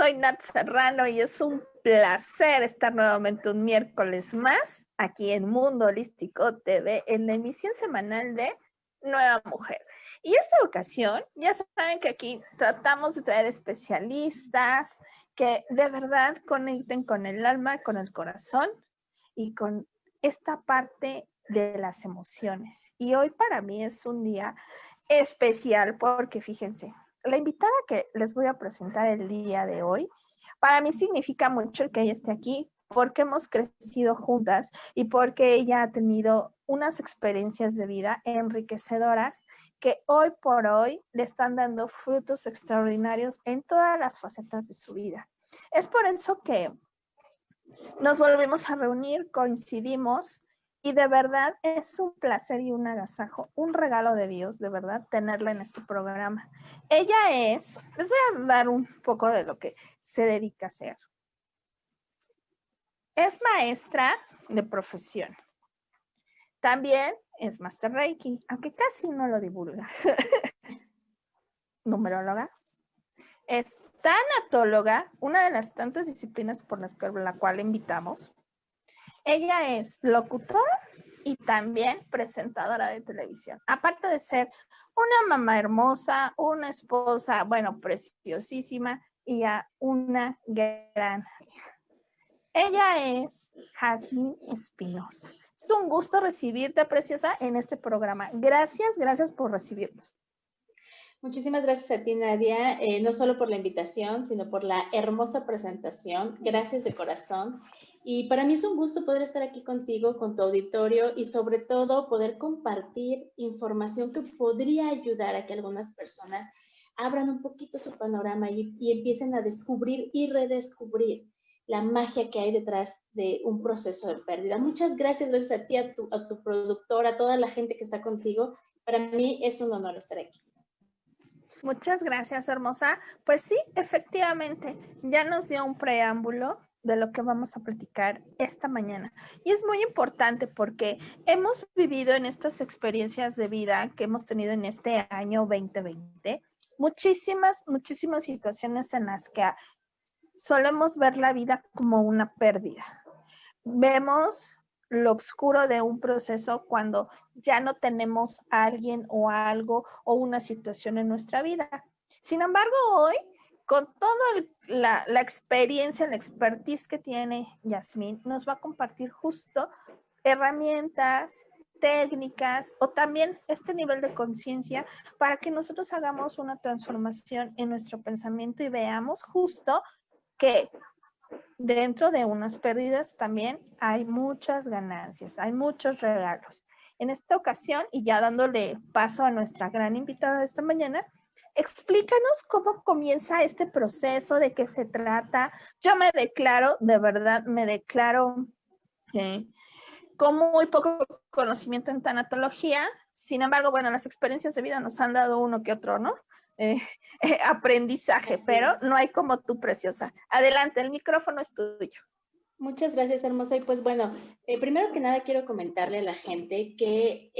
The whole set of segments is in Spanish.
Soy Nat Serrano y es un placer estar nuevamente un miércoles más aquí en Mundo Holístico TV en la emisión semanal de Nueva Mujer. Y esta ocasión, ya saben que aquí tratamos de traer especialistas que de verdad conecten con el alma, con el corazón y con esta parte de las emociones. Y hoy para mí es un día especial porque fíjense, la invitada que les voy a presentar el día de hoy, para mí significa mucho el que ella esté aquí, porque hemos crecido juntas y porque ella ha tenido unas experiencias de vida enriquecedoras que hoy por hoy le están dando frutos extraordinarios en todas las facetas de su vida. Es por eso que nos volvemos a reunir, coincidimos y de verdad es un placer y un agasajo, un regalo de Dios, de verdad, tenerla en este programa. Ella es, les voy a dar un poco de lo que se dedica a hacer. Es maestra de profesión. También es Master Reiki, aunque casi no lo divulga. Numeróloga. Es tanatóloga, una de las tantas disciplinas por la cual invitamos. Ella es locutora y también presentadora de televisión. Aparte de ser una mamá hermosa, una esposa, bueno, preciosísima y a una gran hija. Ella es Jazmín Espinosa. Es un gusto recibirte, preciosa, en este programa. Gracias por recibirnos. Muchísimas gracias a ti, Nadia, no solo por la invitación, sino por la hermosa presentación. Gracias de corazón. Y para mí es un gusto poder estar aquí contigo, con tu auditorio y sobre todo poder compartir información que podría ayudar a que algunas personas abran un poquito su panorama y empiecen a descubrir y redescubrir la magia que hay detrás de un proceso de pérdida. Muchas gracias a ti, a tu productor, a toda la gente que está contigo. Para mí es un honor estar aquí. Muchas gracias, hermosa. Pues sí, efectivamente, ya nos dio un preámbulo de lo que vamos a platicar esta mañana. Y es muy importante porque hemos vivido en estas experiencias de vida que hemos tenido en este año 2020, muchísimas situaciones en las que solemos ver la vida como una pérdida. Vemos lo oscuro de un proceso cuando ya no tenemos a alguien o algo o una situación en nuestra vida. Sin embargo, hoy, con toda la experiencia, la expertise que tiene Yasmín, nos va a compartir justo herramientas, técnicas o también este nivel de conciencia para que nosotros hagamos una transformación en nuestro pensamiento y veamos justo que dentro de unas pérdidas también hay muchas ganancias, hay muchos regalos. En esta ocasión, y ya dándole paso a nuestra gran invitada de esta mañana, explícanos cómo comienza este proceso, de qué se trata. Yo me declaro, de verdad, con muy poco conocimiento en tanatología. Sin embargo, bueno, las experiencias de vida nos han dado uno que otro, ¿no? Aprendizaje, pero no hay como tú, preciosa. Adelante, el micrófono es tuyo. Muchas gracias, hermosa. Y pues bueno, primero que nada quiero comentarle a la gente que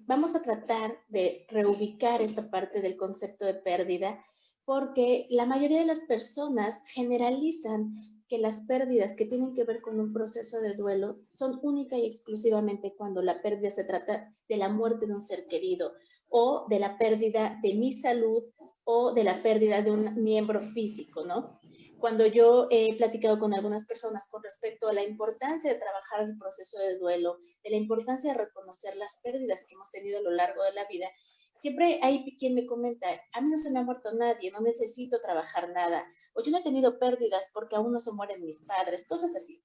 vamos a tratar de reubicar esta parte del concepto de pérdida, porque la mayoría de las personas generalizan que las pérdidas que tienen que ver con un proceso de duelo son única y exclusivamente cuando la pérdida se trata de la muerte de un ser querido o de la pérdida de mi salud o de la pérdida de un miembro físico, ¿no? Cuando yo he platicado con algunas personas con respecto a la importancia de trabajar el proceso de duelo, de la importancia de reconocer las pérdidas que hemos tenido a lo largo de la vida, siempre hay quien me comenta, a mí no se me ha muerto nadie, no necesito trabajar nada, o yo no he tenido pérdidas porque aún no se mueren mis padres, cosas así.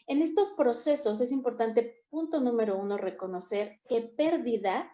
En estos procesos es importante, punto número uno, reconocer que pérdida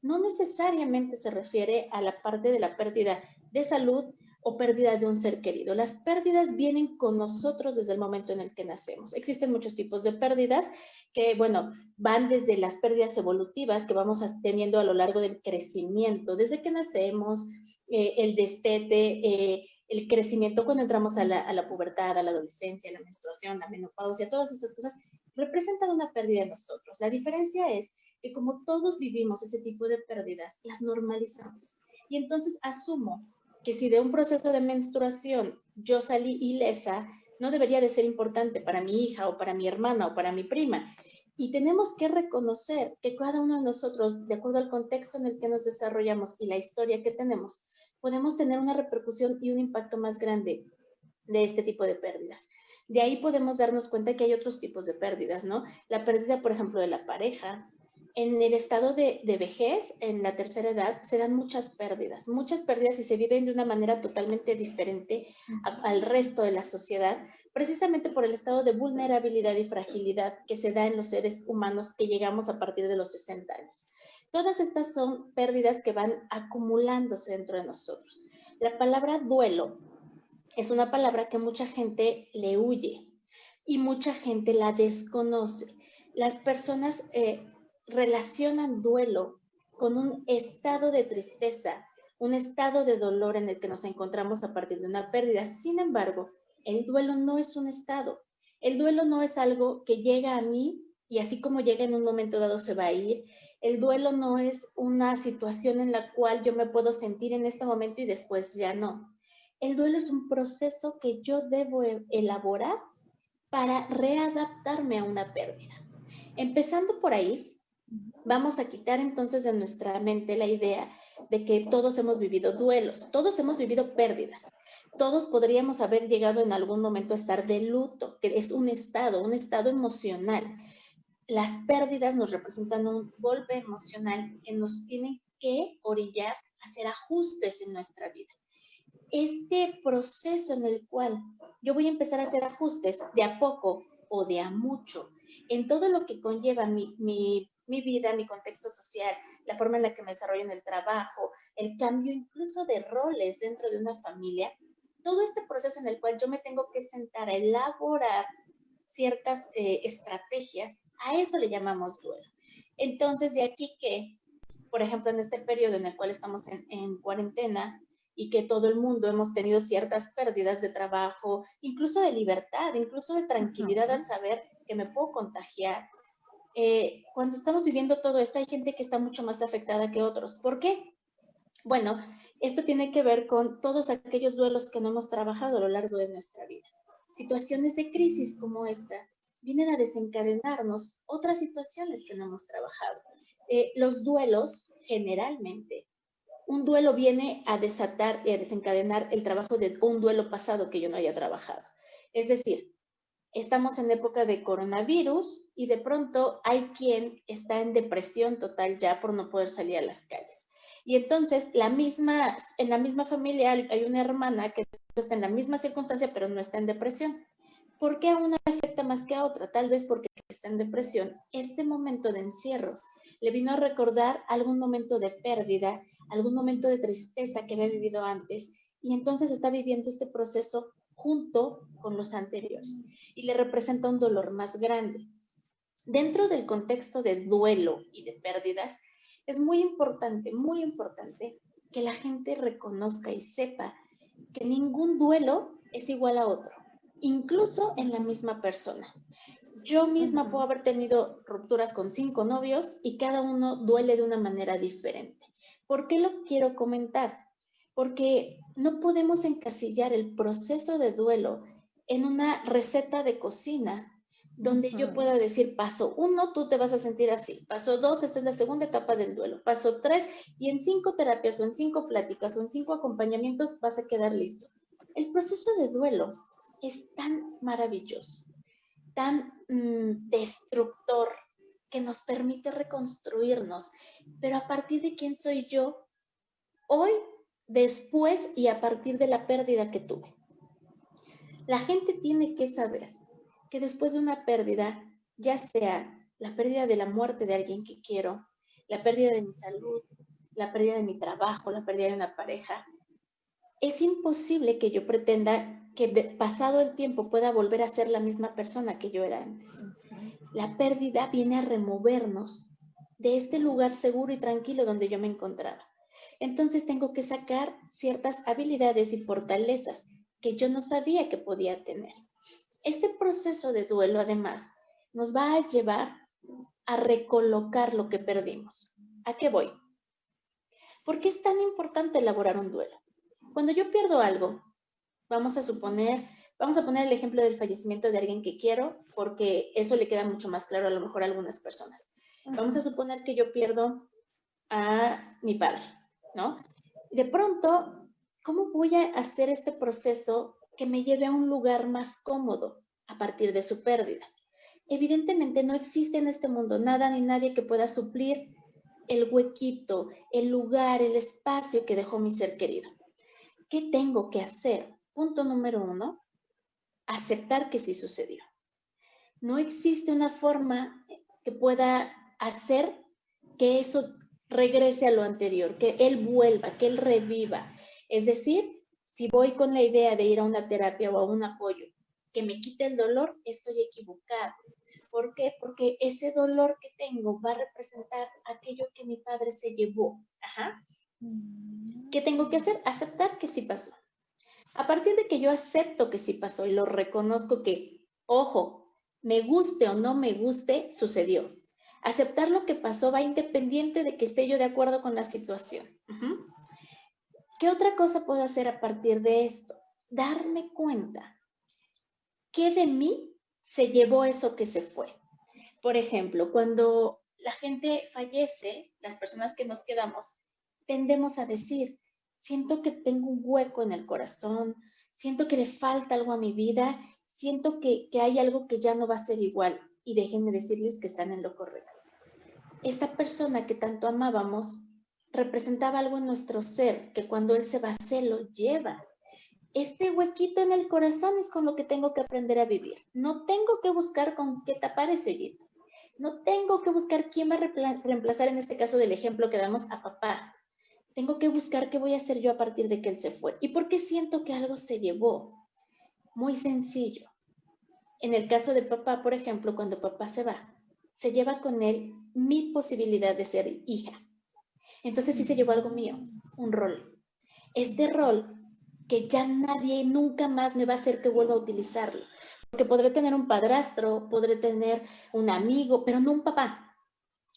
no necesariamente se refiere a la parte de la pérdida de salud o pérdida de un ser querido. Las pérdidas vienen con nosotros desde el momento en el que nacemos. Existen muchos tipos de pérdidas que, bueno, van desde las pérdidas evolutivas que vamos teniendo a lo largo del crecimiento, desde que nacemos, el destete, el crecimiento cuando entramos a la pubertad, a la adolescencia, a la menstruación, la menopausia, todas estas cosas representan una pérdida de nosotros. La diferencia es que como todos vivimos ese tipo de pérdidas, las normalizamos. Y entonces asumo que si de un proceso de menstruación yo salí ilesa, no debería de ser importante para mi hija o para mi hermana o para mi prima. Y tenemos que reconocer que cada uno de nosotros, de acuerdo al contexto en el que nos desarrollamos y la historia que tenemos, podemos tener una repercusión y un impacto más grande de este tipo de pérdidas. De ahí podemos darnos cuenta que hay otros tipos de pérdidas, ¿no? La pérdida, por ejemplo, de la pareja. En el estado de vejez, en la tercera edad, se dan muchas pérdidas y se viven de una manera totalmente diferente al resto de la sociedad, precisamente por el estado de vulnerabilidad y fragilidad que se da en los seres humanos que llegamos a partir de los 60 años. Todas estas son pérdidas que van acumulándose dentro de nosotros. La palabra duelo es una palabra que mucha gente le huye y mucha gente la desconoce. Las personas relacionan duelo con un estado de tristeza, un estado de dolor en el que nos encontramos a partir de una pérdida. Sin embargo, el duelo no es un estado. El duelo no es algo que llega a mí y así como llega en un momento dado se va a ir. El duelo no es una situación en la cual yo me puedo sentir en este momento y después ya no. El duelo es un proceso que yo debo elaborar para readaptarme a una pérdida. Empezando por ahí, vamos a quitar entonces de nuestra mente la idea de que todos hemos vivido duelos, todos hemos vivido pérdidas. Todos podríamos haber llegado en algún momento a estar de luto, que es un estado emocional. Las pérdidas nos representan un golpe emocional que nos tienen que orillar a hacer ajustes en nuestra vida. Este proceso en el cual yo voy a empezar a hacer ajustes de a poco o de a mucho en todo lo que conlleva mi vida, mi contexto social, la forma en la que me desarrollo en el trabajo, el cambio incluso de roles dentro de una familia, todo este proceso en el cual yo me tengo que sentar a elaborar ciertas estrategias, a eso le llamamos duelo. Entonces, de aquí que, por ejemplo, en este periodo en el cual estamos en cuarentena, y que todo el mundo hemos tenido ciertas pérdidas de trabajo, incluso de libertad, incluso de tranquilidad al saber que me puedo contagiar. Cuando estamos viviendo todo esto, hay gente que está mucho más afectada que otros. ¿Por qué? Bueno, esto tiene que ver con todos aquellos duelos que no hemos trabajado a lo largo de nuestra vida. Situaciones de crisis como esta vienen a desencadenarnos otras situaciones que no hemos trabajado. Los duelos, generalmente, un duelo viene a desatar y a desencadenar el trabajo de un duelo pasado que yo no haya trabajado. Es decir, estamos en época de coronavirus y de pronto hay quien está en depresión total ya por no poder salir a las calles. Y entonces en la misma familia hay una hermana que está en la misma circunstancia pero no está en depresión. ¿Por qué a una afecta más que a otra? Tal vez porque está en depresión. Este momento de encierro le vino a recordar algún momento de pérdida, algún momento de tristeza que había vivido antes y entonces está viviendo este proceso junto con los anteriores y le representa un dolor más grande. Dentro del contexto de duelo y de pérdidas, es muy importante que la gente reconozca y sepa que ningún duelo es igual a otro, incluso en la misma persona. Yo misma puedo haber tenido rupturas con 5 novios y cada uno duele de una manera diferente. ¿Por qué lo quiero comentar? Porque no podemos encasillar el proceso de duelo en una receta de cocina donde yo pueda decir, paso 1, tú te vas a sentir así. Paso 2, esta es la segunda etapa del duelo. Paso 3, y en 5 terapias o en 5 pláticas o en 5 acompañamientos vas a quedar listo. El proceso de duelo es tan maravilloso, tan destructor, que nos permite reconstruirnos, pero a partir de quién soy yo hoy, después y a partir de la pérdida que tuve. La gente tiene que saber que después de una pérdida, ya sea la pérdida de la muerte de alguien que quiero, la pérdida de mi salud, la pérdida de mi trabajo, la pérdida de una pareja, es imposible que yo pretenda que pasado el tiempo pueda volver a ser la misma persona que yo era antes. La pérdida viene a removernos de este lugar seguro y tranquilo donde yo me encontraba. Entonces tengo que sacar ciertas habilidades y fortalezas que yo no sabía que podía tener. Este proceso de duelo, además, nos va a llevar a recolocar lo que perdimos. ¿A qué voy? ¿Por qué es tan importante elaborar un duelo? Cuando yo pierdo algo, vamos a poner el ejemplo del fallecimiento de alguien que quiero, porque eso le queda mucho más claro a lo mejor a algunas personas. Vamos a suponer que yo pierdo a mi padre, ¿no? De pronto, ¿cómo voy a hacer este proceso que me lleve a un lugar más cómodo a partir de su pérdida? Evidentemente no existe en este mundo nada ni nadie que pueda suplir el huequito, el lugar, el espacio que dejó mi ser querido. ¿Qué tengo que hacer? Punto número 1, aceptar que sí sucedió. No existe una forma que pueda hacer que eso regrese a lo anterior, que él vuelva, que él reviva. Es decir, si voy con la idea de ir a una terapia o a un apoyo que me quite el dolor, estoy equivocado. ¿Por qué? Porque ese dolor que tengo va a representar aquello que mi padre se llevó. Ajá. ¿Qué tengo que hacer? Aceptar que sí pasó. A partir de que yo acepto que sí pasó y lo reconozco que, ojo, me guste o no me guste, sucedió. Aceptar lo que pasó va independiente de que esté yo de acuerdo con la situación. ¿Qué otra cosa puedo hacer a partir de esto? Darme cuenta qué de mí se llevó eso que se fue. Por ejemplo, cuando la gente fallece, las personas que nos quedamos, tendemos a decir, siento que tengo un hueco en el corazón, siento que le falta algo a mi vida, siento que hay algo que ya no va a ser igual. Y déjenme decirles que están en lo correcto. Esta persona que tanto amábamos representaba algo en nuestro ser que cuando él se va se lo lleva. Este huequito en el corazón es con lo que tengo que aprender a vivir. No tengo que buscar con qué tapar ese hoyito. No tengo que buscar quién va a reemplazar en este caso del ejemplo que damos a papá. Tengo que buscar qué voy a hacer yo a partir de que él se fue. ¿Y por qué siento que algo se llevó? Muy sencillo. En el caso de papá, por ejemplo, cuando papá se va, se lleva con él mi posibilidad de ser hija. Entonces sí se llevó algo mío, un rol. Este rol que ya nadie nunca más me va a hacer que vuelva a utilizarlo. Porque podré tener un padrastro, podré tener un amigo, pero no un papá.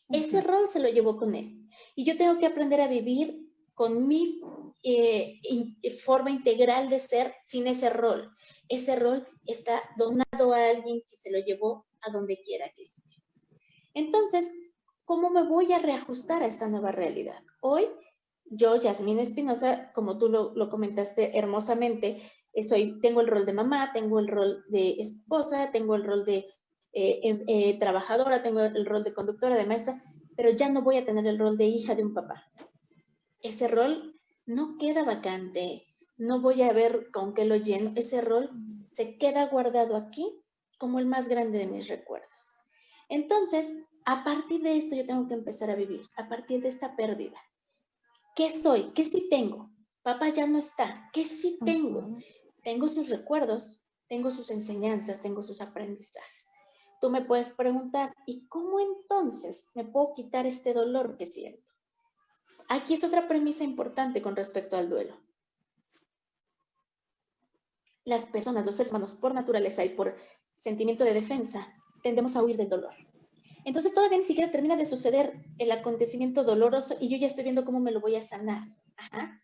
Ese rol se lo llevó con él. Y yo tengo que aprender a vivir con mi forma integral de ser sin ese rol. Ese rol está donado a alguien que se lo llevó a donde quiera que esté. Entonces, ¿cómo me voy a reajustar a esta nueva realidad? Hoy, yo, Yasmín Espinosa, como tú lo comentaste hermosamente, tengo el rol de mamá, tengo el rol de esposa, tengo el rol de trabajadora, tengo el rol de conductora, de maestra, pero ya no voy a tener el rol de hija de un papá. Ese rol no queda vacante, no voy a ver con qué lo lleno, ese rol se queda guardado aquí como el más grande de mis recuerdos. Entonces, a partir de esto yo tengo que empezar a vivir, a partir de esta pérdida. ¿Qué soy? ¿Qué sí tengo? Papá ya no está. ¿Qué sí tengo? Tengo sus recuerdos, tengo sus enseñanzas, tengo sus aprendizajes. Tú me puedes preguntar, ¿y cómo entonces me puedo quitar este dolor que siento? Aquí es otra premisa importante con respecto al duelo. Las personas, los seres humanos, por naturaleza y por sentimiento de defensa, tendemos a huir del dolor. Entonces todavía ni siquiera termina de suceder el acontecimiento doloroso y yo ya estoy viendo cómo me lo voy a sanar. Ajá.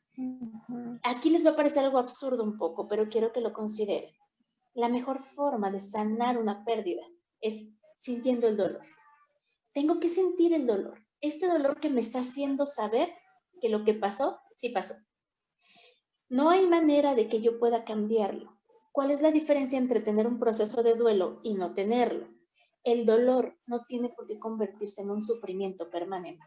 Aquí les va a parecer algo absurdo un poco, pero quiero que lo consideren. La mejor forma de sanar una pérdida es sintiendo el dolor. Tengo que sentir el dolor. Este dolor que me está haciendo saber que lo que pasó, sí pasó. No hay manera de que yo pueda cambiarlo. ¿Cuál es la diferencia entre tener un proceso de duelo y no tenerlo? El dolor no tiene por qué convertirse en un sufrimiento permanente.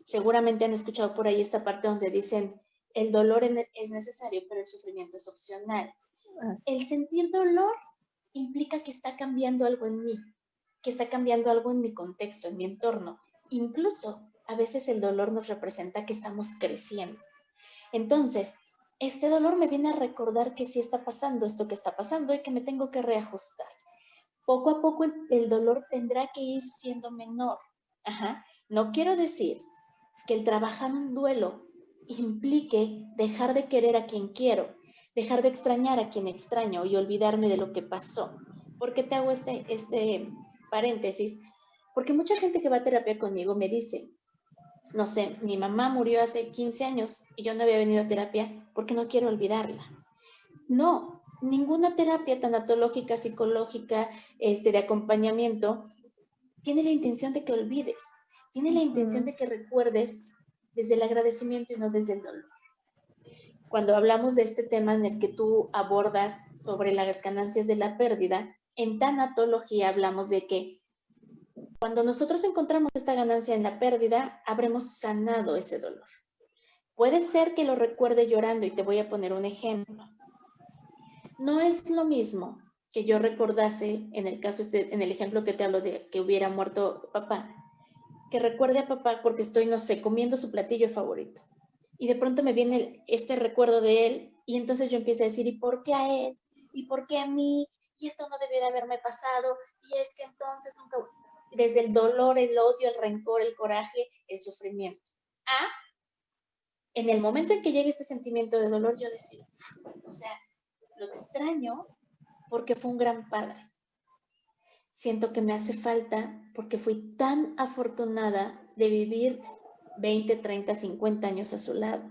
Seguramente han escuchado por ahí esta parte donde dicen, el dolor es necesario, pero el sufrimiento es opcional. El sentir dolor implica que está cambiando algo en mí, que está cambiando algo en mi contexto, en mi entorno. Incluso, a veces el dolor nos representa que estamos creciendo. Entonces, este dolor me viene a recordar que sí está pasando esto que está pasando y que me tengo que reajustar. Poco a poco el dolor tendrá que ir siendo menor. Ajá. No quiero decir que el trabajar un duelo implique dejar de querer a quien quiero, dejar de extrañar a quien extraño y olvidarme de lo que pasó. ¿Por qué te hago este paréntesis? Porque mucha gente que va a terapia conmigo me dice, no sé, mi mamá murió hace 15 años y yo no había venido a terapia porque no quiero olvidarla. No, ninguna terapia tanatológica, psicológica, de acompañamiento, tiene la intención de que olvides, tiene la intención de que recuerdes desde el agradecimiento y no desde el dolor. Cuando hablamos de este tema en el que tú abordas sobre las ganancias de la pérdida, en tanatología hablamos de que cuando nosotros encontramos esta ganancia en la pérdida, habremos sanado ese dolor. Puede ser que lo recuerde llorando y te voy a poner un ejemplo. No es lo mismo que yo recordase, en el caso, en el ejemplo que te hablo de que hubiera muerto papá, que recuerde a papá porque estoy, no sé, comiendo su platillo favorito. Y de pronto me viene este recuerdo de él y entonces yo empiezo a decir, ¿y por qué a él? ¿Y por qué a mí? Y esto no debió de haberme pasado. Y es que entonces nunca... Desde el dolor, el odio, el rencor, el coraje, el sufrimiento. En el momento en que llegue este sentimiento de dolor, yo decido, o sea, lo extraño porque fue un gran padre. Siento que me hace falta porque fui tan afortunada de vivir 20, 30, 50 años a su lado.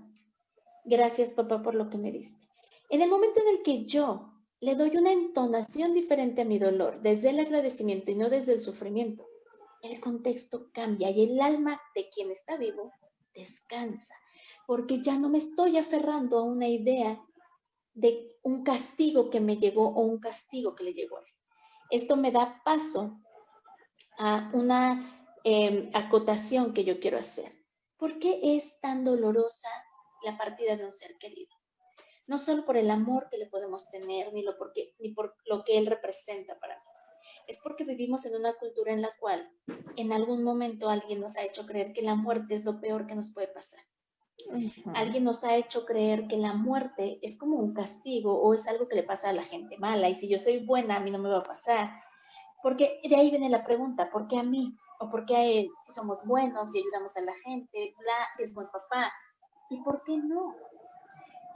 Gracias, papá, por lo que me diste. En el momento en el que yo le doy una entonación diferente a mi dolor, desde el agradecimiento y no desde el sufrimiento, el contexto cambia y el alma de quien está vivo descansa, porque ya no me estoy aferrando a una idea de un castigo que me llegó o un castigo que le llegó a él. Esto me da paso a una acotación que yo quiero hacer. ¿Por qué es tan dolorosa la partida de un ser querido? No solo por el amor que le podemos tener, ni por lo que él representa para mí. Es porque vivimos en una cultura en la cual en algún momento alguien nos ha hecho creer que la muerte es lo peor que nos puede pasar. Alguien nos ha hecho creer que la muerte es como un castigo o es algo que le pasa a la gente mala y si yo soy buena a mí no me va a pasar. Porque de ahí viene la pregunta, ¿por qué a mí? ¿O por qué a él? Si somos buenos, si ayudamos a la gente, bla, si es buen papá. ¿Y por qué no?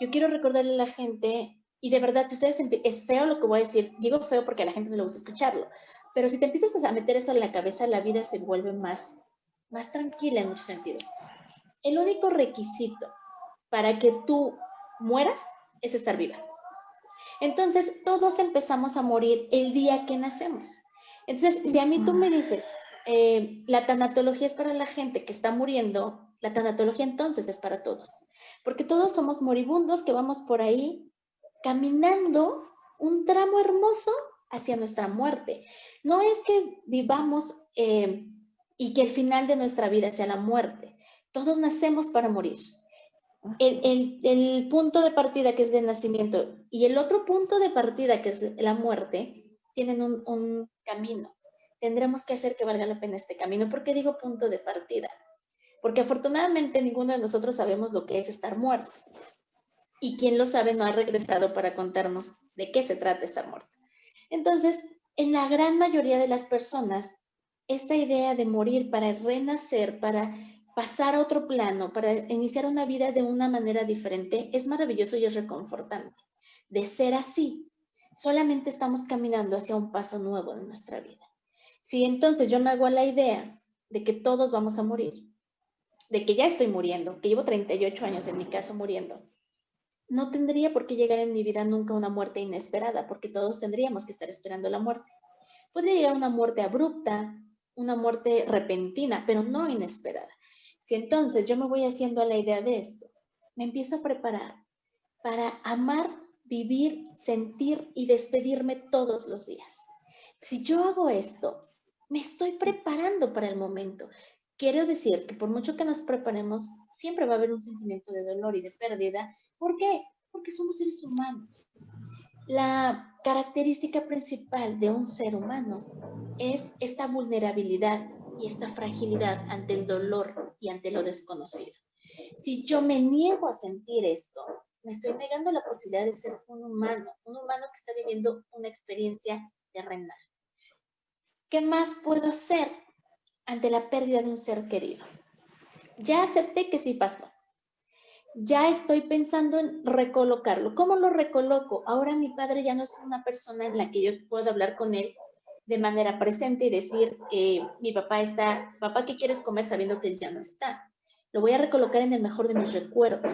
Yo quiero recordarle a la gente, y de verdad, si ustedes, es feo lo que voy a decir, digo feo porque a la gente no le gusta escucharlo, pero si te empiezas a meter eso en la cabeza, la vida se vuelve más tranquila en muchos sentidos. El único requisito para que tú mueras es estar viva. Entonces, todos empezamos a morir el día que nacemos. Entonces, si a mí tú me dices, la tanatología es para la gente que está muriendo, la tanatología entonces es para todos. Porque todos somos moribundos que vamos por ahí caminando un tramo hermoso hacia nuestra muerte. No es que vivamos y que el final de nuestra vida sea la muerte. Todos nacemos para morir. El punto de partida que es de nacimiento y el otro punto de partida que es la muerte tienen un camino. Tendremos que hacer que valga la pena este camino. ¿Por qué digo punto de partida? Porque afortunadamente ninguno de nosotros sabemos lo que es estar muerto. Y quien lo sabe no ha regresado para contarnos de qué se trata estar muerto. Entonces, en la gran mayoría de las personas, esta idea de morir para renacer, para pasar a otro plano, para iniciar una vida de una manera diferente, es maravilloso y es reconfortante. De ser así, solamente estamos caminando hacia un paso nuevo de nuestra vida. Si entonces yo me hago a la idea de que todos vamos a morir, de que ya estoy muriendo, que llevo 38 años en mi caso muriendo, no tendría por qué llegar en mi vida nunca una muerte inesperada, porque todos tendríamos que estar esperando la muerte. Podría llegar una muerte abrupta, una muerte repentina, pero no inesperada. Si entonces yo me voy haciendo a la idea de esto, me empiezo a preparar para amar, vivir, sentir y despedirme todos los días. Si yo hago esto, me estoy preparando para el momento. Quiero decir que por mucho que nos preparemos, siempre va a haber un sentimiento de dolor y de pérdida. ¿Por qué? Porque somos seres humanos. La característica principal de un ser humano es esta vulnerabilidad y esta fragilidad ante el dolor y ante lo desconocido. Si yo me niego a sentir esto, me estoy negando la posibilidad de ser un humano que está viviendo una experiencia terrenal. ¿Qué más puedo hacer ante la pérdida de un ser querido? Ya acepté que sí pasó. Ya estoy pensando en recolocarlo. ¿Cómo lo recoloco? Ahora mi padre ya no es una persona en la que yo puedo hablar con él de manera presente y decir, mi papá está, papá, ¿qué quieres comer? Sabiendo que él ya no está. lo voy a recolocar en el mejor de mis recuerdos,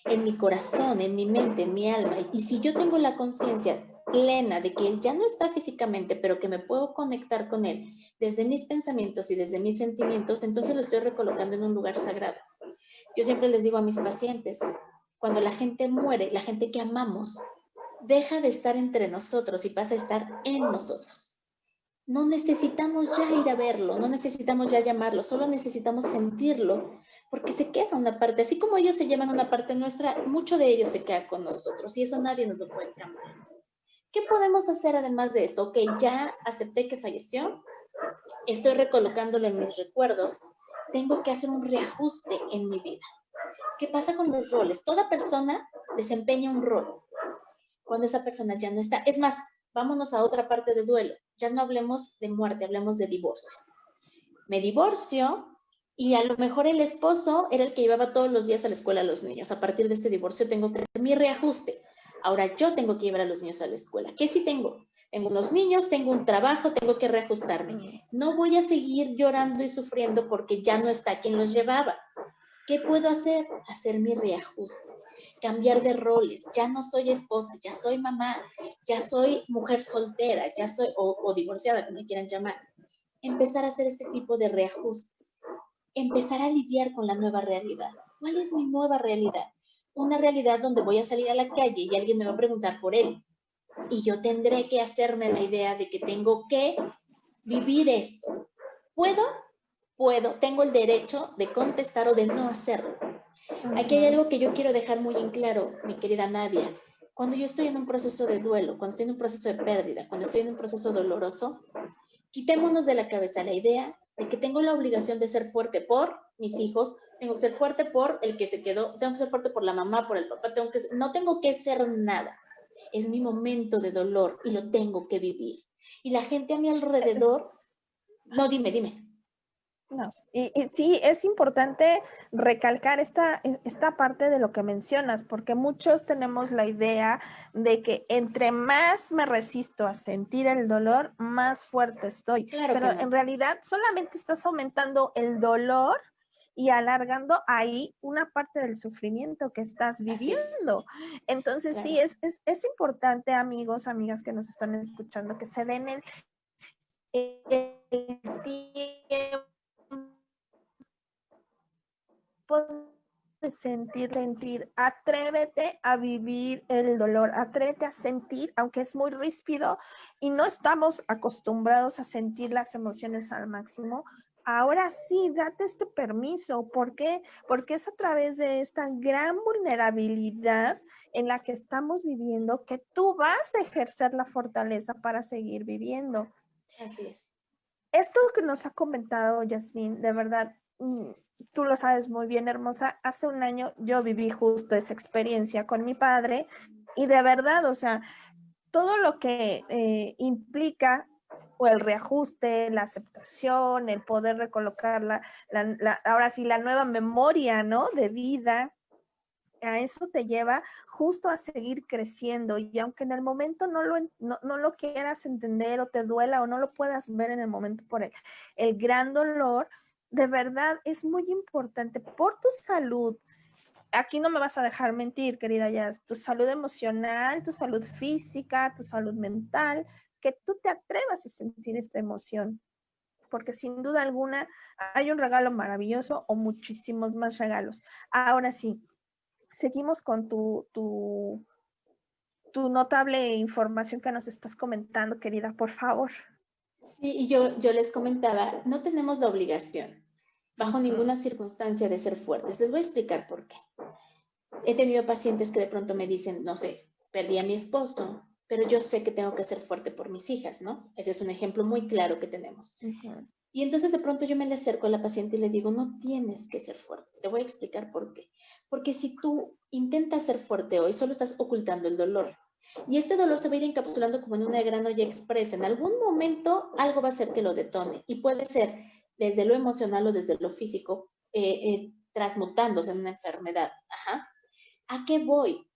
en mi corazón, en mi mente, en mi alma. Y si yo tengo la conciencia plena de que él ya no está físicamente, pero que me puedo conectar con él desde mis pensamientos y desde mis sentimientos, entonces lo estoy recolocando en un lugar sagrado. Yo siempre les digo a mis pacientes, cuando la gente muere, la gente que amamos, deja de estar entre nosotros y pasa a estar en nosotros. No necesitamos ya ir a verlo, no necesitamos ya llamarlo, solo necesitamos sentirlo, porque se queda una parte, así como ellos se llevan una parte nuestra, mucho de ellos se queda con nosotros y eso nadie nos lo puede cambiar. ¿Qué podemos hacer además de esto? Ok, ya acepté que falleció, estoy recolocándolo en mis recuerdos, tengo que hacer un reajuste en mi vida. ¿Qué pasa con los roles? Toda persona desempeña un rol. Cuando esa persona ya no está, es más, vámonos a otra parte de duelo. Ya no hablemos de muerte, hablemos de divorcio. Me divorcio y a lo mejor el esposo era el que llevaba todos los días a la escuela a los niños. A partir de este divorcio tengo que hacer mi reajuste. Ahora yo tengo que llevar a los niños a la escuela. ¿Qué sí tengo? Tengo unos niños, tengo un trabajo, tengo que reajustarme. No voy a seguir llorando y sufriendo porque ya no está quien los llevaba. ¿Qué puedo hacer? Hacer mi reajuste, cambiar de roles. Ya no soy esposa, ya soy mamá, ya soy mujer soltera, ya soy, o divorciada, como me quieran llamar. Empezar a hacer este tipo de reajustes. Empezar a lidiar con la nueva realidad. ¿Cuál es mi nueva realidad? Una realidad donde voy a salir a la calle y alguien me va a preguntar por él. Y yo tendré que hacerme la idea de que tengo que vivir esto. ¿Puedo? Puedo, tengo el derecho de contestar o de no hacerlo. Aquí hay algo que yo quiero dejar muy en claro, mi querida Nadia. Cuando yo estoy en un proceso de duelo, cuando estoy en un proceso de pérdida, cuando estoy en un proceso doloroso, quitémonos de la cabeza la idea de que tengo la obligación de ser fuerte por mis hijos, tengo que ser fuerte por el que se quedó, tengo que ser fuerte por la mamá, por el papá, no tengo que ser nada. Es mi momento de dolor y lo tengo que vivir. Y la gente a mi alrededor, no, dime. No, y sí, es importante recalcar esta parte de lo que mencionas, porque muchos tenemos la idea de que entre más me resisto a sentir el dolor, más fuerte estoy. Claro Pero que no. en realidad solamente estás aumentando el dolor y alargando ahí una parte del sufrimiento que estás viviendo. Entonces, Claro. sí, es importante, amigos, amigas que nos están escuchando, que se den el tiempo de sentir, atrévete a vivir el dolor, atrévete a sentir, aunque es muy ríspido y no estamos acostumbrados a sentir las emociones al máximo. Ahora sí, date este permiso. ¿Por qué? Porque es a través de esta gran vulnerabilidad en la que estamos viviendo que tú vas a ejercer la fortaleza para seguir viviendo. Así es. Esto que nos ha comentado Yasmín, de verdad, tú lo sabes muy bien, hermosa. Hace un año yo viví justo esa experiencia con mi padre y de verdad, o sea, todo lo que implica o el reajuste, la aceptación, el poder recolocar ahora sí, la nueva memoria, ¿no? De vida, a eso te lleva justo a seguir creciendo y aunque en el momento no lo quieras entender o te duela o no lo puedas ver en el momento por el gran dolor, de verdad es muy importante por tu salud. Aquí no me vas a dejar mentir, querida Jazz, tu salud emocional, tu salud física, tu salud mental, que tú te atrevas a sentir esta emoción, porque sin duda alguna hay un regalo maravilloso o muchísimos más regalos. Ahora sí, seguimos con tu notable información que nos estás comentando, querida, por favor. Sí, y yo les comentaba, no tenemos la obligación, bajo ninguna circunstancia, de ser fuertes. Les voy a explicar por qué. He tenido pacientes que de pronto me dicen, no sé, perdí a mi esposo, pero yo sé que tengo que ser fuerte por mis hijas, ¿no? Ese es un ejemplo muy claro que tenemos. Y entonces de pronto yo me le acerco a la paciente y le digo, no tienes que ser fuerte. Te voy a explicar por qué. Porque si tú intentas ser fuerte hoy, solo estás ocultando el dolor. Y este dolor se va a ir encapsulando como en una gran olla expresa. En algún momento algo va a hacer que lo detone. Y puede ser desde lo emocional o desde lo físico, transmutándose en una enfermedad. Ajá. ¿A qué voy?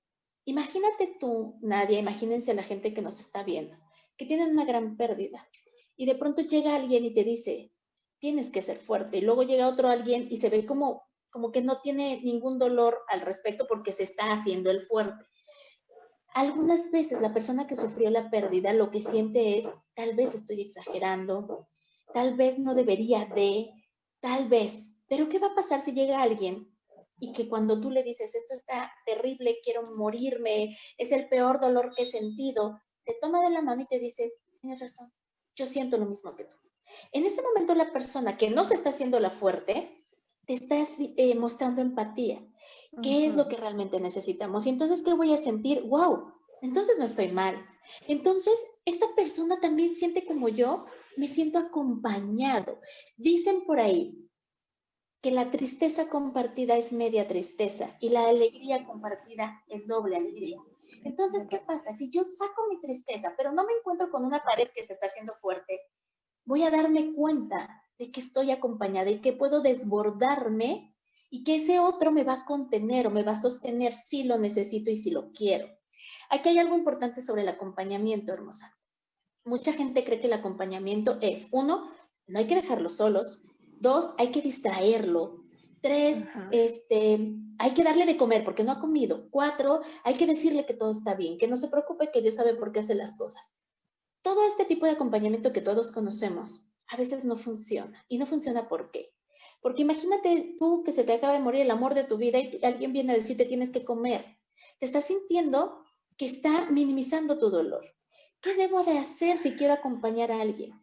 Imagínate tú, Nadia, imagínense a la gente que nos está viendo, que tienen una gran pérdida. Y de pronto llega alguien y te dice, tienes que ser fuerte. Y luego llega otro alguien y se ve como como que no tiene ningún dolor al respecto porque se está haciendo el fuerte. Algunas veces la persona que sufrió la pérdida lo que siente es, tal vez estoy exagerando, tal vez no debería de, tal vez, pero ¿qué va a pasar si llega alguien y que cuando tú le dices, esto está terrible, quiero morirme, es el peor dolor que he sentido, te toma de la mano y te dice, tienes razón, yo siento lo mismo que tú? En ese momento la persona que no se está haciendo la fuerte, te está mostrando empatía. ¿Qué es lo que realmente necesitamos? Y entonces, ¿qué voy a sentir? ¡Wow! Entonces no estoy mal. Entonces, esta persona también siente como yo, me siento acompañado. Dicen por ahí que la tristeza compartida es media tristeza y la alegría compartida es doble alegría. Entonces, ¿qué pasa? Si yo saco mi tristeza, pero no me encuentro con una pared que se está haciendo fuerte, voy a darme cuenta de que estoy acompañada y que puedo desbordarme y que ese otro me va a contener o me va a sostener si lo necesito y si lo quiero. Aquí hay algo importante sobre el acompañamiento, hermosa. Mucha gente cree que el acompañamiento es, uno, no hay que dejarlo solos, dos, hay que distraerlo, tres, hay que darle de comer porque no ha comido, cuatro, hay que decirle que todo está bien, que no se preocupe, que Dios sabe por qué hace las cosas. Todo este tipo de acompañamiento que todos conocemos a veces no funciona. ¿Y no funciona por qué? Porque imagínate tú que se te acaba de morir el amor de tu vida y alguien viene a decirte tienes que comer. Te estás sintiendo que está minimizando tu dolor. ¿Qué debo de hacer si quiero acompañar a alguien?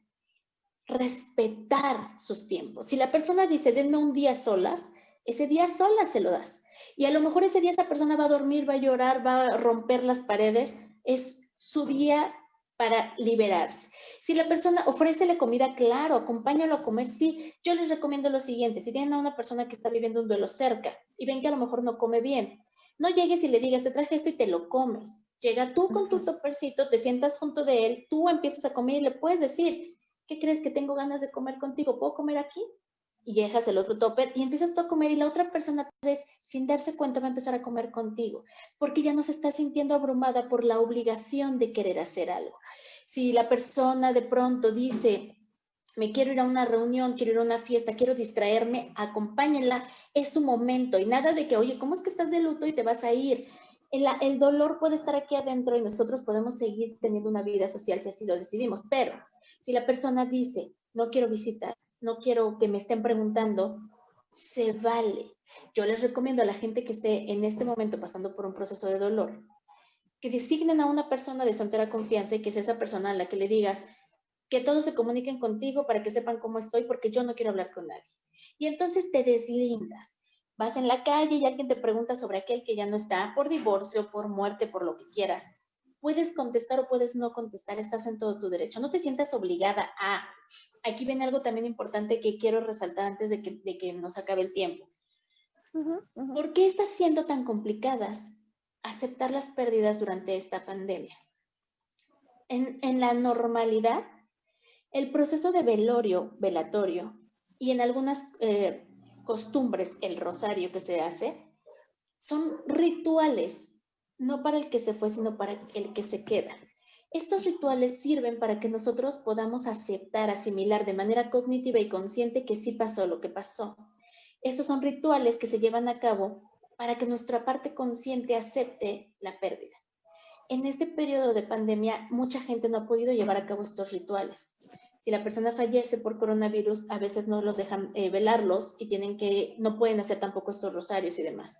Respetar sus tiempos. Si la persona dice denme un día solas, ese día solas se lo das. Y a lo mejor ese día esa persona va a dormir, va a llorar, va a romper las paredes. Es su día para liberarse. Si la persona ofrécele comida, claro, acompáñalo a comer, sí. Yo les recomiendo lo siguiente, si tienen a una persona que está viviendo un duelo cerca y ven que a lo mejor no come bien, no llegues y le digas, te traje esto y te lo comes. Llega tú con tu topercito, te sientas junto de él, tú empiezas a comer y le puedes decir, ¿qué crees que tengo ganas de comer contigo? ¿Puedo comer aquí? Y dejas el otro topper y empiezas tú a comer y la otra persona tal vez sin darse cuenta va a empezar a comer contigo porque ya no se está sintiendo abrumada por la obligación de querer hacer algo. Si la persona de pronto dice, me quiero ir a una reunión, quiero ir a una fiesta, quiero distraerme, acompáñenla, es su momento y nada de que, oye, ¿cómo es que estás de luto y te vas a ir? El dolor puede estar aquí adentro y nosotros podemos seguir teniendo una vida social si así lo decidimos, pero si la persona dice, no quiero visitas, no quiero que me estén preguntando, se vale. Yo les recomiendo a la gente que esté en este momento pasando por un proceso de dolor, que designen a una persona de su entera confianza y que sea esa persona a la que le digas que todos se comuniquen contigo para que sepan cómo estoy porque yo no quiero hablar con nadie. Y entonces te deslindas. Vas en la calle y alguien te pregunta sobre aquel que ya no está, por divorcio, por muerte, por lo que quieras. Puedes contestar o puedes no contestar, estás en todo tu derecho. No te sientas obligada a... Aquí viene algo también importante que quiero resaltar antes de que nos acabe el tiempo. ¿Por qué está siendo tan complicadas aceptar las pérdidas durante esta pandemia? En la normalidad, el proceso de velorio, velatorio, y en algunas costumbres, el rosario que se hace, son rituales, no para el que se fue, sino para el que se queda. Estos rituales sirven para que nosotros podamos aceptar, asimilar de manera cognitiva y consciente que sí pasó lo que pasó. Estos son rituales que se llevan a cabo para que nuestra parte consciente acepte la pérdida. En este periodo de pandemia, mucha gente no ha podido llevar a cabo estos rituales. Si la persona fallece por coronavirus, a veces no los dejan velarlos y no pueden hacer tampoco estos rosarios y demás.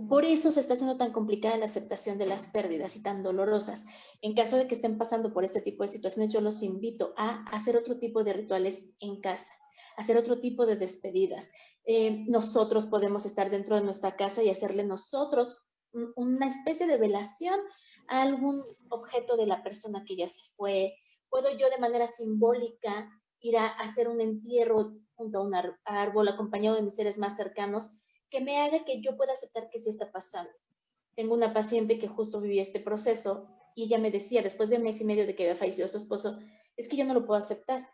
Por eso se está haciendo tan complicada la aceptación de las pérdidas y tan dolorosas. En caso de que estén pasando por este tipo de situaciones, yo los invito a hacer otro tipo de rituales en casa, hacer otro tipo de despedidas. Nosotros podemos estar dentro de nuestra casa y hacerle nosotros una especie de velación a algún objeto de la persona que ya se fue. Puedo yo de manera simbólica ir a hacer un entierro junto a un árbol acompañado de mis seres más cercanos que me haga que yo pueda aceptar que sí está pasando. Tengo una paciente que justo vivió este proceso y ella me decía, después de 1 mes y medio de que había fallecido su esposo, es que yo no lo puedo aceptar.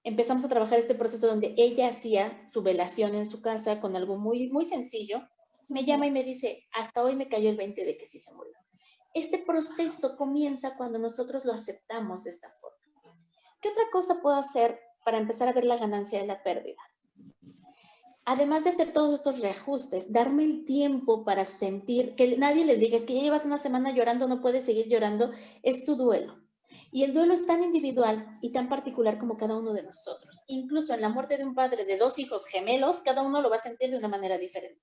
Empezamos a trabajar este proceso donde ella hacía su velación en su casa con algo muy, muy sencillo. Me llama y me dice, hasta hoy me cayó el 20 de que sí se murió. Este proceso comienza cuando nosotros lo aceptamos de esta forma. ¿Qué otra cosa puedo hacer para empezar a ver la ganancia de la pérdida? Además de hacer todos estos reajustes, darme el tiempo para sentir, que nadie les diga, es que ya llevas una semana llorando, no puedes seguir llorando, es tu duelo. Y el duelo es tan individual y tan particular como cada uno de nosotros. Incluso en la muerte de un padre de 2 hijos gemelos, cada uno lo va a sentir de una manera diferente.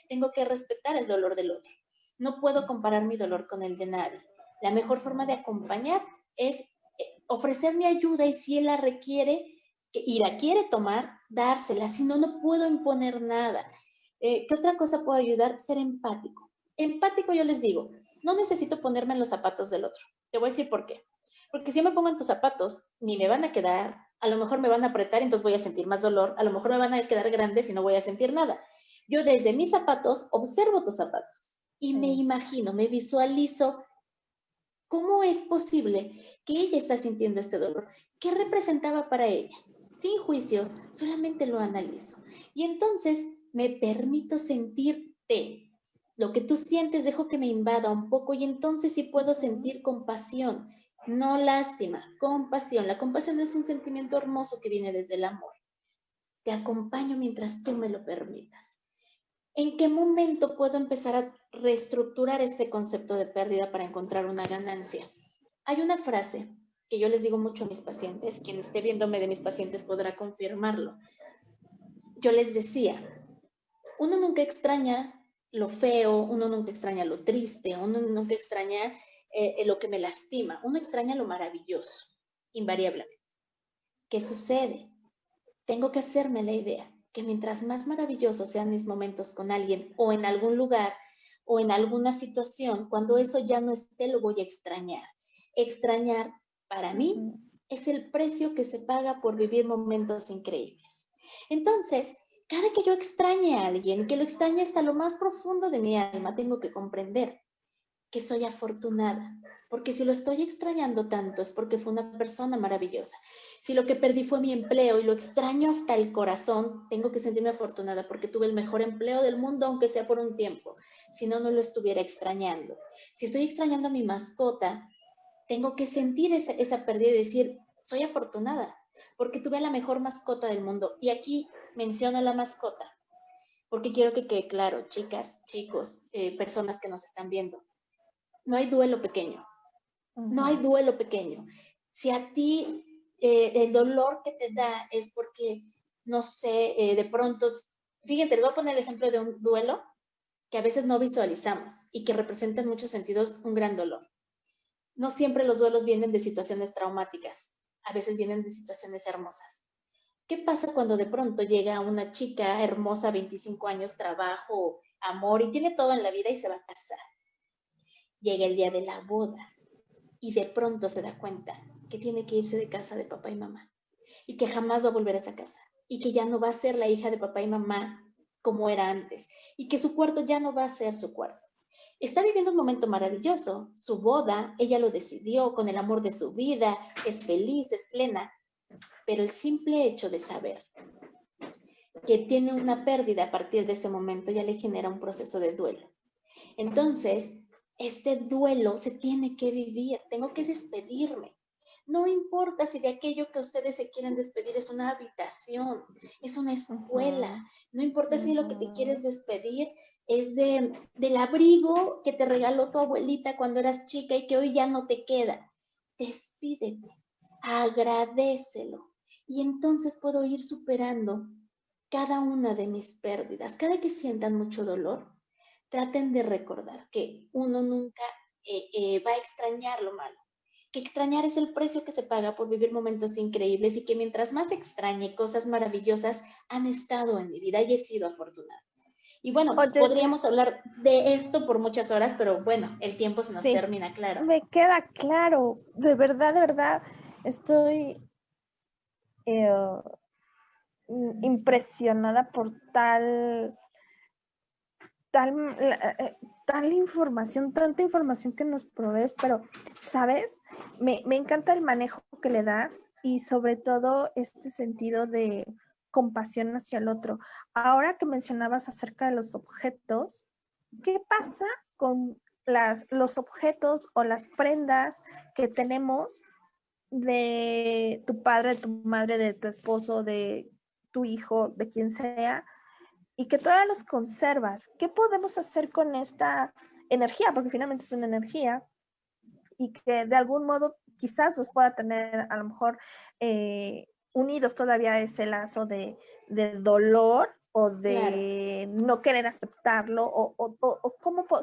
Tengo que respetar el dolor del otro. No puedo comparar mi dolor con el de nadie. La mejor forma de acompañar es ofrecer mi ayuda y si él la requiere y la quiere tomar, dársela. Si no, no puedo imponer nada. ¿Qué otra cosa puedo ayudar? Ser empático. Empático, yo les digo, no necesito ponerme en los zapatos del otro. Te voy a decir por qué. Porque si yo me pongo en tus zapatos, ni me van a quedar, a lo mejor me van a apretar y entonces voy a sentir más dolor, a lo mejor me van a quedar grandes y no voy a sentir nada. Yo desde mis zapatos observo tus zapatos y me imagino, me visualizo cómo es posible que ella está sintiendo este dolor. ¿Qué representaba para ella? Sin juicios, solamente lo analizo. Y entonces me permito sentirte. Lo que tú sientes, dejo que me invada un poco y entonces sí puedo sentir compasión, no lástima, compasión. La compasión es un sentimiento hermoso que viene desde el amor. Te acompaño mientras tú me lo permitas. ¿En qué momento puedo empezar a reestructurar este concepto de pérdida para encontrar una ganancia? Hay una frase que yo les digo mucho a mis pacientes, quien esté viéndome de mis pacientes podrá confirmarlo. Yo les decía, uno nunca extraña lo feo, uno nunca extraña lo triste, uno nunca extraña lo que me lastima, uno extraña lo maravilloso, invariablemente. ¿Qué sucede? Tengo que hacerme la idea que mientras más maravillosos sean mis momentos con alguien o en algún lugar o en alguna situación, cuando eso ya no esté, lo voy a extrañar. Extrañar, para mí, es el precio que se paga por vivir momentos increíbles. Entonces, cada que yo extrañe a alguien, que lo extrañe hasta lo más profundo de mi alma, tengo que comprender que soy afortunada, porque si lo estoy extrañando tanto es porque fue una persona maravillosa. Si lo que perdí fue mi empleo y lo extraño hasta el corazón, tengo que sentirme afortunada porque tuve el mejor empleo del mundo, aunque sea por un tiempo. Si no, no lo estuviera extrañando. Si estoy extrañando a mi mascota, tengo que sentir esa pérdida y decir, soy afortunada porque tuve la mejor mascota del mundo. Y aquí menciono la mascota porque quiero que quede claro, chicas, chicos, personas que nos están viendo. No hay duelo pequeño. No hay duelo pequeño. Si a ti el dolor que te da es porque, no sé, de pronto, fíjense, les voy a poner el ejemplo de un duelo que a veces no visualizamos y que representa en muchos sentidos un gran dolor. No siempre los duelos vienen de situaciones traumáticas, a veces vienen de situaciones hermosas. ¿Qué pasa cuando de pronto llega una chica hermosa, 25 años, trabajo, amor y tiene todo en la vida y se va a casar? Llega el día de la boda y de pronto se da cuenta que tiene que irse de casa de papá y mamá y que jamás va a volver a esa casa y que ya no va a ser la hija de papá y mamá como era antes y que su cuarto ya no va a ser su cuarto. Está viviendo un momento maravilloso, su boda, ella lo decidió con el amor de su vida, es feliz, es plena, pero el simple hecho de saber que tiene una pérdida a partir de ese momento ya le genera un proceso de duelo. Entonces, este duelo se tiene que vivir, tengo que despedirme. No importa si de aquello que ustedes se quieren despedir es una habitación, es una escuela, no importa si lo que te quieres despedir es del abrigo que te regaló tu abuelita cuando eras chica y que hoy ya no te queda. Despídete, agradécelo y entonces puedo ir superando cada una de mis pérdidas. Cada que sientan mucho dolor, traten de recordar que uno nunca va a extrañar lo malo, que extrañar es el precio que se paga por vivir momentos increíbles y que mientras más extrañe cosas maravillosas han estado en mi vida y he sido afortunada. Y bueno, Oye, podríamos hablar de esto por muchas horas, pero bueno, el tiempo se nos sí, termina, claro. me queda claro, de verdad, estoy eh, impresionada por tal información, tanta información que nos provees, pero, ¿sabes? Me encanta el manejo que le das y sobre todo este sentido de compasión hacia el otro. Ahora que mencionabas acerca de los objetos, ¿qué pasa con los objetos o las prendas que tenemos de tu padre, de tu madre, de tu esposo, de tu hijo, de quien sea, y que todavía los conservas. ¿Qué podemos hacer con esta energía? Porque finalmente es una energía y que de algún modo quizás los pueda tener a lo mejor unidos todavía a ese lazo de dolor o Claro. de no querer aceptarlo o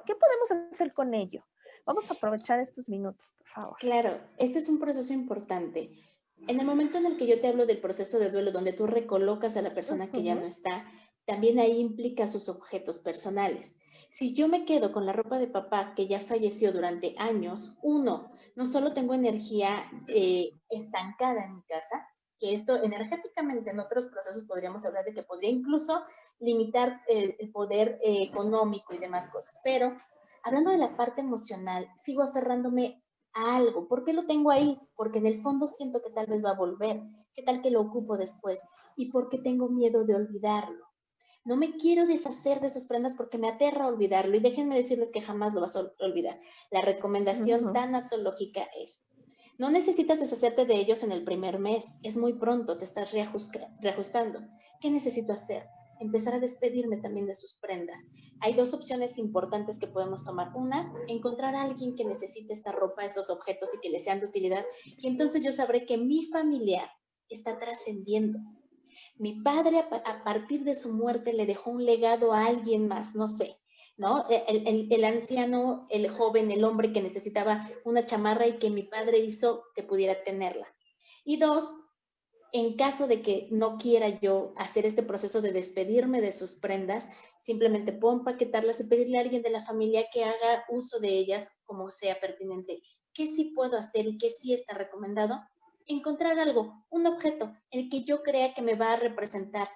¿qué podemos hacer con ello? Vamos a aprovechar estos minutos, por favor. Claro, este es un proceso importante. En el momento en el que yo te hablo del proceso de duelo, donde tú recolocas a la persona que ya no está, también ahí implica sus objetos personales. Si yo me quedo con la ropa de papá que ya falleció durante años, uno, no solo tengo energía estancada en mi casa, que esto energéticamente en otros procesos podríamos hablar de que podría incluso limitar el poder económico y demás cosas, pero hablando de la parte emocional, sigo aferrándome a algo. ¿Por qué lo tengo ahí? Porque en el fondo siento que tal vez va a volver. ¿Qué tal que lo ocupo después? ¿Y por qué tengo miedo de olvidarlo? No me quiero deshacer de sus prendas porque me aterra olvidarlo. Y déjenme decirles que jamás lo vas a olvidar. La recomendación tanatológica es, no necesitas deshacerte de ellos en el primer mes. Es muy pronto, te estás reajustando. ¿Qué necesito hacer? Empezar a despedirme también de sus prendas. Hay dos opciones importantes que podemos tomar. Una, encontrar a alguien que necesite esta ropa, estos objetos y que le sean de utilidad. Y entonces yo sabré que mi familiar está trascendiendo. Mi padre a partir de su muerte le dejó un legado a alguien más, no sé, ¿no? El anciano, el joven, el hombre que necesitaba una chamarra y que mi padre hizo que pudiera tenerla. Y dos, en caso de que no quiera yo hacer este proceso de despedirme de sus prendas, simplemente puedo empaquetarlas y pedirle a alguien de la familia que haga uso de ellas como sea pertinente. ¿Qué sí puedo hacer y qué sí está recomendado? Encontrar algo, un objeto, el que yo crea que me va a representar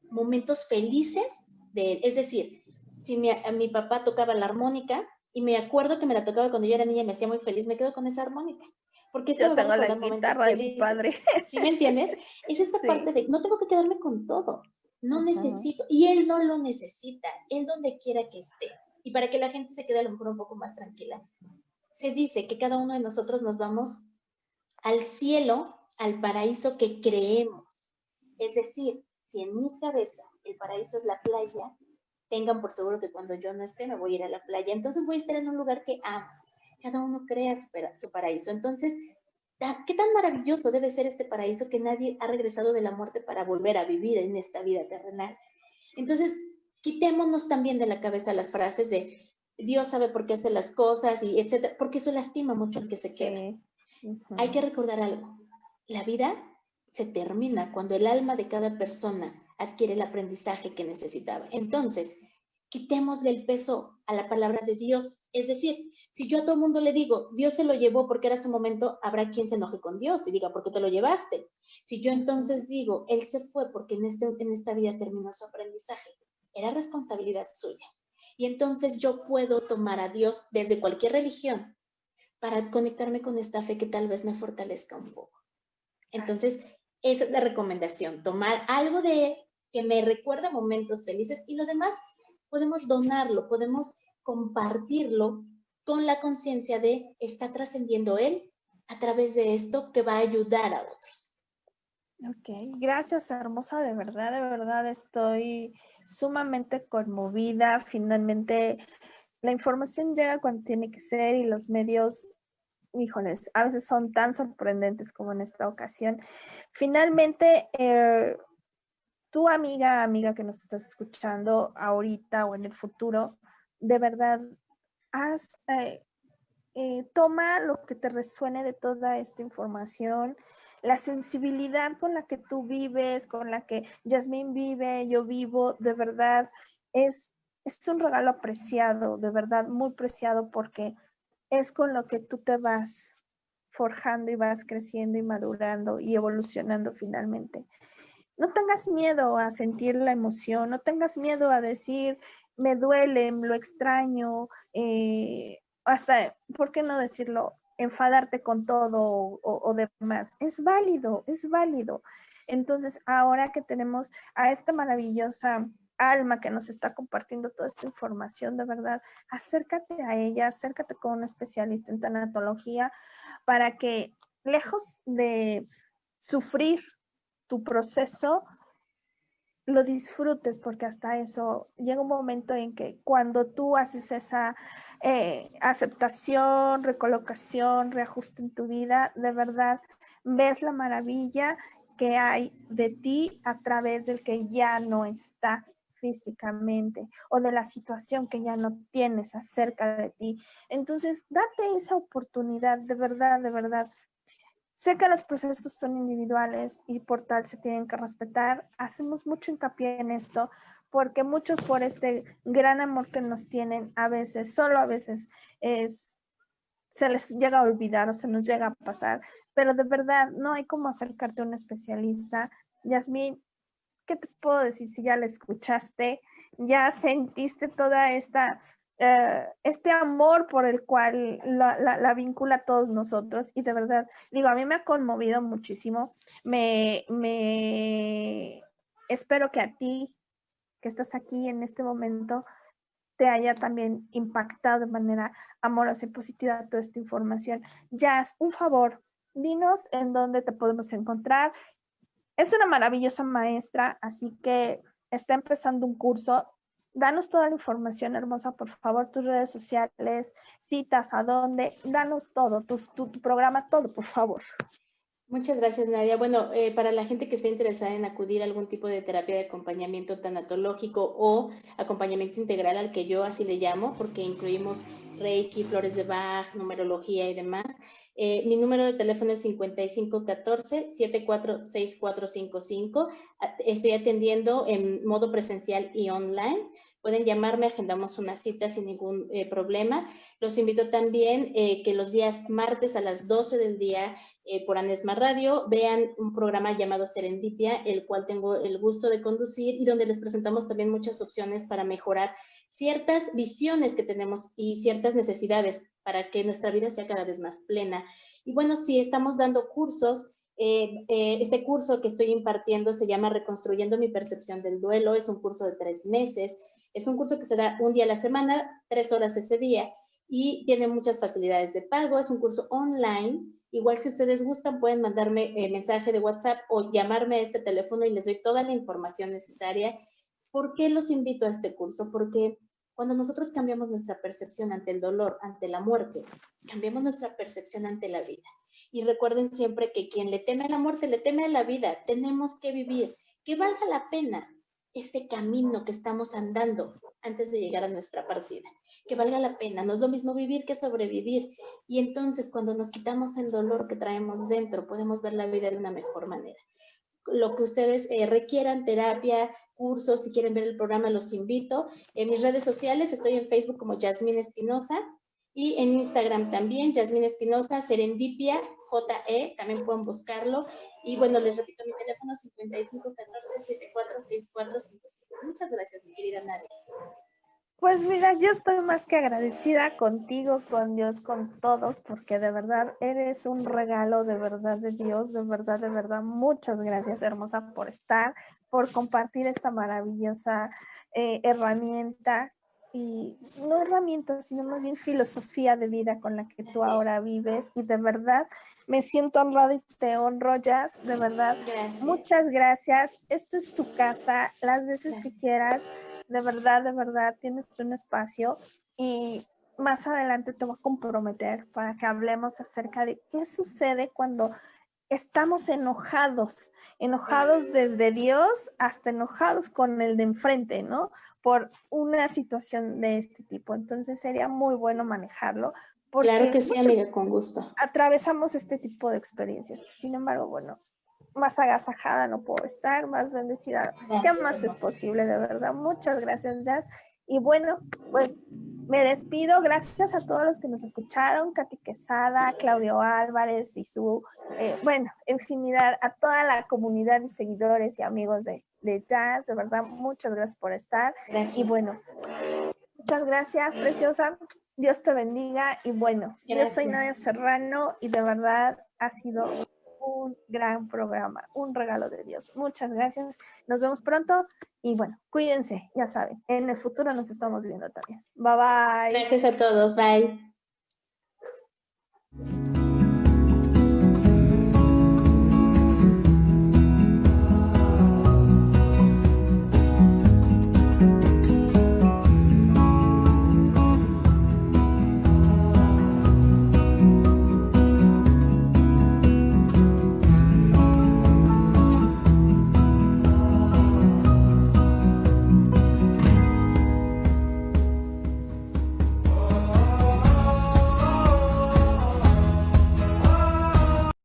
momentos felices de él. Es decir, si mi papá tocaba la armónica y me acuerdo que me la tocaba cuando yo era niña y me hacía muy feliz, me quedo con esa armónica porque eso Yo me va a tengo la recordar momentos guitarra de mi felices. padre. ¿Sí me entiendes? Es esta parte Sí. de, no tengo que quedarme con todo, no necesito, y él no lo necesita, él donde quiera que esté. Y para que la gente se quede a lo mejor un poco más tranquila, se dice que cada uno de nosotros nos vamos al cielo, al paraíso que creemos. Es decir, si en mi cabeza el paraíso es la playa, tengan por seguro que cuando yo no esté me voy a ir a la playa. Entonces voy a estar en un lugar que amo. Cada uno crea su paraíso. Entonces, ¿qué tan maravilloso debe ser este paraíso que nadie ha regresado de la muerte para volver a vivir en esta vida terrenal? Entonces, quitémonos también de la cabeza las frases de Dios sabe por qué hace las cosas y etcétera, porque eso lastima mucho al que se queda. Sí. Hay que recordar algo. La vida se termina cuando el alma de cada persona adquiere el aprendizaje que necesitaba. Entonces, quitémosle el peso a la palabra de Dios. Es decir, si yo a todo mundo le digo, Dios se lo llevó porque era su momento, habrá quien se enoje con Dios y diga, ¿por qué te lo llevaste? Si yo entonces digo, Él se fue porque en esta vida terminó su aprendizaje, era responsabilidad suya. Y entonces yo puedo tomar a Dios desde cualquier religión para conectarme con esta fe que tal vez me fortalezca un poco. Entonces, esa es la recomendación, tomar algo de él que me recuerde momentos felices y lo demás podemos donarlo, podemos compartirlo con la conciencia de está trascendiendo él a través de esto que va a ayudar a otros. Ok, gracias, hermosa, de verdad estoy sumamente conmovida. Finalmente, la información llega cuando tiene que ser y los medios, híjoles, a veces son tan sorprendentes como en esta ocasión. Finalmente, tu amiga que nos estás escuchando ahorita o en el futuro, de verdad, haz, toma lo que te resuene de toda esta información, la sensibilidad con la que tú vives, con la que Yasmín vive, yo vivo, de verdad, es, es un regalo apreciado, de verdad, muy preciado porque es con lo que tú te vas forjando y vas creciendo y madurando y evolucionando finalmente. No tengas miedo a sentir la emoción, no tengas miedo a decir, me duele, lo extraño, hasta, ¿por qué no decirlo? Enfadarte con todo o demás. Es válido, es válido. Entonces, ahora que tenemos a esta maravillosa alma que nos está compartiendo toda esta información, de verdad, acércate a ella, acércate con un especialista en tanatología para que, lejos de sufrir tu proceso, lo disfrutes, porque hasta eso llega un momento en que cuando tú haces esa aceptación, recolocación, reajuste en tu vida, de verdad ves la maravilla que hay de ti a través del que ya no está físicamente o de la situación que ya no tienes acerca de ti. Entonces, date esa oportunidad, de verdad, de verdad. Sé que los procesos son individuales y por tal se tienen que respetar. Hacemos mucho hincapié en esto porque muchos por este gran amor que nos tienen a veces, solo a veces, se les llega a olvidar o se nos llega a pasar. Pero de verdad, no hay como acercarte a un especialista. Yasmín, ¿qué te puedo decir si ya la escuchaste? Ya sentiste toda este amor por el cual la vincula a todos nosotros y de verdad, digo, a mí me ha conmovido muchísimo. Espero que a ti, que estás aquí en este momento, te haya también impactado de manera amorosa y positiva toda esta información. Jazz, un favor, dinos en dónde te podemos encontrar. Es una maravillosa maestra, así que está empezando un curso. Danos toda la información hermosa, por favor, tus redes sociales, citas, a dónde, danos todo, tu programa, todo, por favor. Muchas gracias, Nadia. Bueno, para la gente que esté interesada en acudir a algún tipo de terapia de acompañamiento tanatológico o acompañamiento integral, al que yo así le llamo, porque incluimos Reiki, flores de Bach, numerología y demás, mi número de teléfono es 5514-746455. Estoy atendiendo en modo presencial y online. Pueden llamarme, agendamos una cita sin ningún problema. Los invito también que los días martes a las 12 del día por Anesma Radio, vean un programa llamado Serendipia, el cual tengo el gusto de conducir y donde les presentamos también muchas opciones para mejorar ciertas visiones que tenemos y ciertas necesidades para que nuestra vida sea cada vez más plena. Y bueno, sí, estamos dando cursos. Este curso que estoy impartiendo se llama Reconstruyendo mi percepción del duelo. Es un curso de 3 meses. Es un curso que se da un día a la semana, 3 horas ese día, y tiene muchas facilidades de pago. Es un curso online. Igual si ustedes gustan pueden mandarme mensaje de WhatsApp o llamarme a este teléfono y les doy toda la información necesaria. ¿Por qué los invito a este curso? Porque cuando nosotros cambiamos nuestra percepción ante el dolor, ante la muerte, cambiamos nuestra percepción ante la vida. Y recuerden siempre que quien le teme a la muerte, le teme a la vida. Tenemos que vivir, que valga la pena este camino que estamos andando antes de llegar a nuestra partida. Que valga la pena. No es lo mismo vivir que sobrevivir. Y entonces cuando nos quitamos el dolor que traemos dentro, podemos ver la vida de una mejor manera. Lo que ustedes requieran, terapia, cursos, si quieren ver el programa, los invito. En mis redes sociales estoy en Facebook como Yasmín Espinosa y en Instagram también, Yasmín Espinosa, Serendipia, JE, también pueden buscarlo. Y bueno, les repito mi teléfono 5514-746455. Muchas gracias, mi querida Nadia. Pues mira, yo estoy más que agradecida contigo, con Dios, con todos, porque de verdad eres un regalo de verdad de Dios, de verdad. Muchas gracias, hermosa, por estar, por compartir esta maravillosa herramienta y no herramienta, sino más bien filosofía de vida con la que tú ahora vives y de verdad me siento honrada y te honro, Jazz, de verdad. Gracias. Muchas gracias. Esta es tu casa, las veces que quieras. De verdad, tienes un espacio y más adelante te voy a comprometer para que hablemos acerca de qué sucede cuando estamos enojados desde Dios hasta enojados con el de enfrente, ¿no? Por una situación de este tipo. Entonces sería muy bueno manejarlo. Porque claro que sí, amiga, con gusto. Atravesamos este tipo de experiencias. Sin embargo, bueno, más agasajada no puedo estar, más bendecida. Gracias, ¿qué más hermosa. Es posible, de verdad? Muchas gracias, Jazz. Y bueno, pues me despido. Gracias a todos los que nos escucharon, Katy Quesada, Claudio Álvarez y su, bueno, infinidad, a toda la comunidad de seguidores y amigos de Jazz. De verdad, muchas gracias por estar. Gracias. Y bueno, muchas gracias, preciosa. Dios te bendiga. Y bueno, gracias. Yo soy Nadia Serrano y de verdad ha sido un gran programa, un regalo de Dios. Muchas gracias. Nos vemos pronto y bueno, cuídense, ya saben, en el futuro nos estamos viendo también. Bye bye. Gracias a todos, bye.